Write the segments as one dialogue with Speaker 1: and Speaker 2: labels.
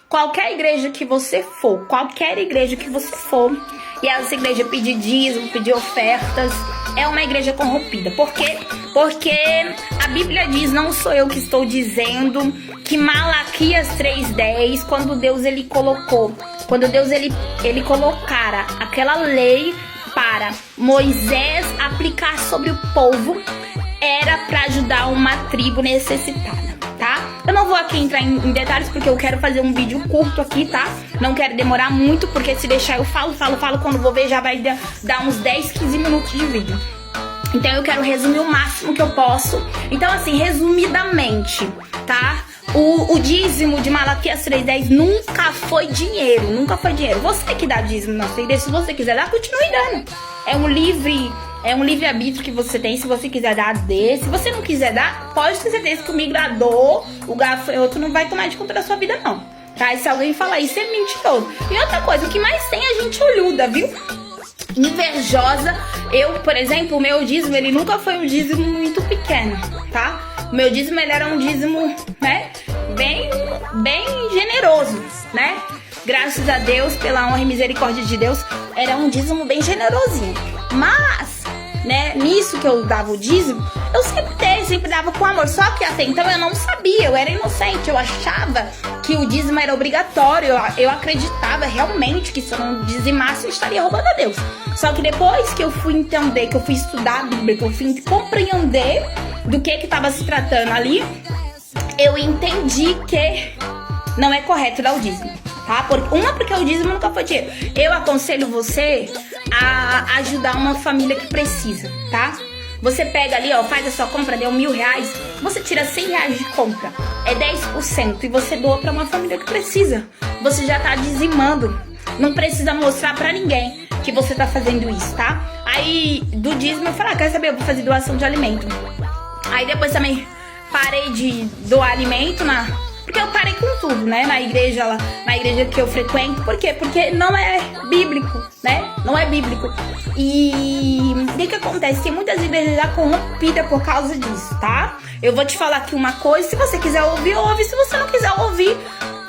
Speaker 1: Qualquer igreja que você for, e essa igreja pedir dízimo, pedir ofertas, é uma igreja corrompida. Por quê? Porque a Bíblia diz, não sou eu que estou dizendo, que Malaquias 3:10, quando Deus ele colocara aquela lei para Moisés aplicar sobre o povo, era para ajudar uma tribo necessitada, tá? Eu não vou aqui entrar em detalhes porque eu quero fazer um vídeo curto aqui, tá? Não quero demorar muito, porque se deixar eu falo, quando vou ver já vai dar uns 10, 15 minutos de vídeo. Então eu quero resumir o máximo que eu posso. Então assim, resumidamente, tá? O dízimo de Malaquias 3:10 nunca foi dinheiro, Você que dá dízimo na sua igreja, se você quiser dar, continue dando. É um livre-arbítrio que você tem. Se você quiser dar, dê. Se você não quiser dar, pode ter certeza que o migrador, o gafanhoto, não vai tomar de conta da sua vida, não. Tá? E se alguém falar isso, é mentiroso. E outra coisa, o que mais tem é gente olhuda, viu? Invejosa. Eu, por exemplo, o meu dízimo, ele nunca foi um dízimo muito pequeno, tá? O meu dízimo, ele era um dízimo, né, bem generoso, né? Graças a Deus, pela honra e misericórdia de Deus, era um dízimo bem generosinho. Mas, né, nisso que eu dava o dízimo, eu sempre dava com amor. Só que até então eu não sabia, eu era inocente, eu achava que o dízimo era obrigatório, eu acreditava realmente que se eu não dizimasse eu estaria roubando a Deus. Só que depois que eu fui entender, que eu fui estudar a Bíblia, que eu fui compreender do que estava se tratando ali, eu entendi que não é correto dar o dízimo, tá? Porque o dízimo nunca foi dinheiro. Eu aconselho você a ajudar uma família que precisa, tá? Você pega ali, ó, faz a sua compra, deu R$1.000, você tira R$100 de compra, é 10%, e você doa pra uma família que precisa. Você já tá dizimando, não precisa mostrar pra ninguém que você tá fazendo isso, tá? Aí, do dízimo, eu falei, quer saber, eu vou fazer doação de alimento. Aí depois também parei de doar alimento porque eu parei com tudo, né? Na igreja que eu frequento. Por quê? Porque não é bíblico, né? Não é bíblico. E o que acontece? Tem muitas igrejas já corrompidas por causa disso, tá? Eu vou te falar aqui uma coisa. Se você quiser ouvir, ouve. Se você não quiser ouvir,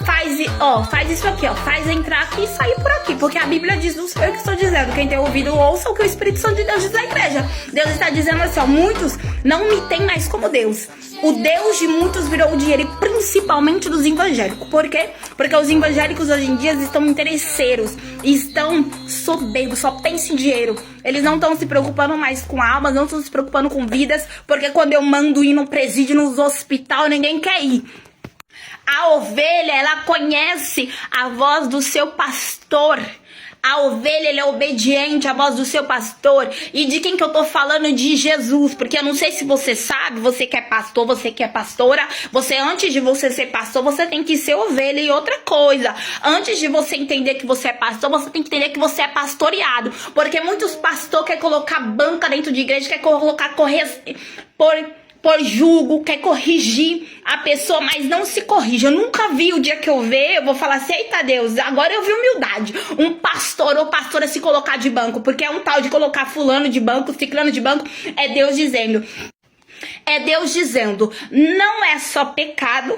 Speaker 1: faz isso aqui, ó. Faz entrar aqui e sair por aqui. Porque a Bíblia diz, não sou eu que estou dizendo. Quem tem ouvido, ouça o que o Espírito Santo de Deus diz na igreja. Deus está dizendo assim, ó. Muitos não me têm mais como Deus. O Deus de muitos virou o dinheiro, e principalmente dos evangélicos. Por quê? Porque os evangélicos hoje em dia estão interesseiros, estão soberbos, só pensam em dinheiro. Eles não estão se preocupando mais com almas, não estão se preocupando com vidas, porque quando eu mando ir no presídio, nos hospitais, ninguém quer ir. A ovelha, ela conhece a voz do seu pastor. A ovelha, ele é obediente à voz do seu pastor. E de quem que eu tô falando? De Jesus. Porque eu não sei se você sabe, você que é pastor, você que é pastora, você, antes de você ser pastor, você tem que ser ovelha. E outra coisa, antes de você entender que você é pastor, você tem que entender que você é pastoreado. Porque muitos pastores querem colocar banca dentro de igreja, querem colocar por julgo, quer corrigir a pessoa, mas não se corrige. Eu nunca vi, o dia que eu ver, eu vou falar assim, eita Deus, agora eu vi humildade. Um pastor ou pastora se colocar de banco, porque é um tal de colocar fulano de banco, ciclano de banco, é Deus dizendo, não é só pecado,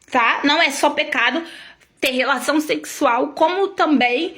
Speaker 1: tá? Não é só pecado ter relação sexual, como também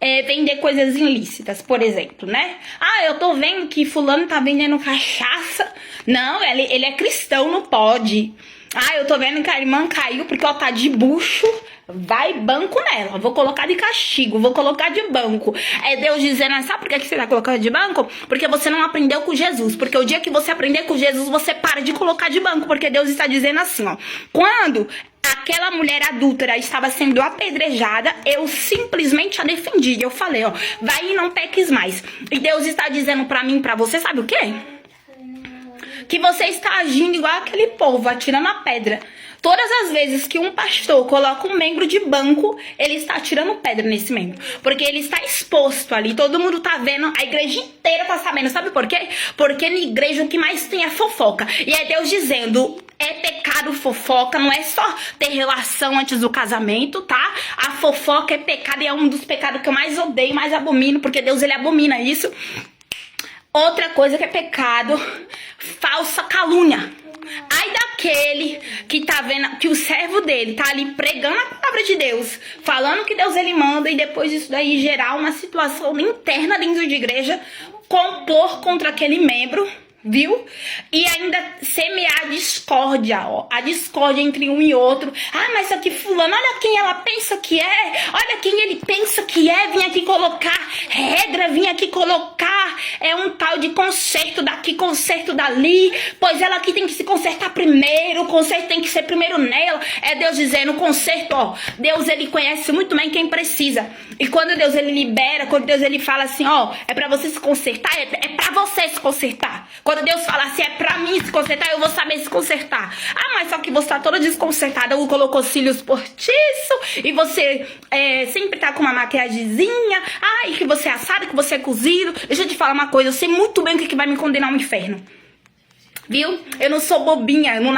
Speaker 1: vender coisas ilícitas, por exemplo, né? Ah, eu tô vendo que fulano tá vendendo cachaça. Não, ele é cristão, não pode. Ah, eu tô vendo que a irmã caiu porque ela tá de bucho. Vai banco nela, vou colocar de castigo, vou colocar de banco. É Deus dizendo, sabe por que você tá colocando de banco? Porque você não aprendeu com Jesus. Porque o dia que você aprender com Jesus, você para de colocar de banco. Porque Deus está dizendo assim, ó. Quando aquela mulher adúltera estava sendo apedrejada, eu simplesmente a defendi. Eu falei, ó, vai e não peques mais. E Deus está dizendo pra mim, pra você, sabe o quê? Que você está agindo igual aquele povo, atirando a pedra. Todas as vezes que um pastor coloca um membro de banco, ele está atirando pedra nesse membro. Porque ele está exposto ali, todo mundo tá vendo, a igreja inteira tá sabendo. Sabe por quê? Porque na igreja o que mais tem é fofoca. E é Deus dizendo, é pecado fofoca, não é só ter relação antes do casamento, tá? A fofoca é pecado e é um dos pecados que eu mais odeio, mais abomino, porque Deus, ele abomina isso. Outra coisa que é pecado, falsa calúnia. Ai daquele que tá vendo que o servo dele tá ali pregando a palavra de Deus, falando que Deus ele manda, e depois disso daí gerar uma situação interna dentro de igreja, compor contra aquele membro, viu? E ainda semear a discórdia, ó, a discórdia entre um e outro. Ah, mas aqui fulano, olha quem ela pensa que é, olha quem ele pensa que é, vim aqui colocar regra, vim aqui colocar um tal de conserto daqui, conserto dali, pois ela aqui tem que se consertar primeiro, o conserto tem que ser primeiro nela. É Deus dizendo, o conserto, ó, Deus ele conhece muito bem quem precisa, e quando Deus ele libera, quando Deus ele fala assim, ó, é pra você se consertar, é pra você se consertar. Quando Deus fala assim, é pra mim se consertar, eu vou saber se consertar. Ah, mas só que você tá toda desconcertada, ou colocou cílios postiços, e você sempre tá com uma maquiagemzinha, ai, que você é assado, que você é cozido. Deixa eu te falar uma coisa, eu sei muito bem o que vai me condenar ao inferno, viu? Eu não sou bobinha, eu não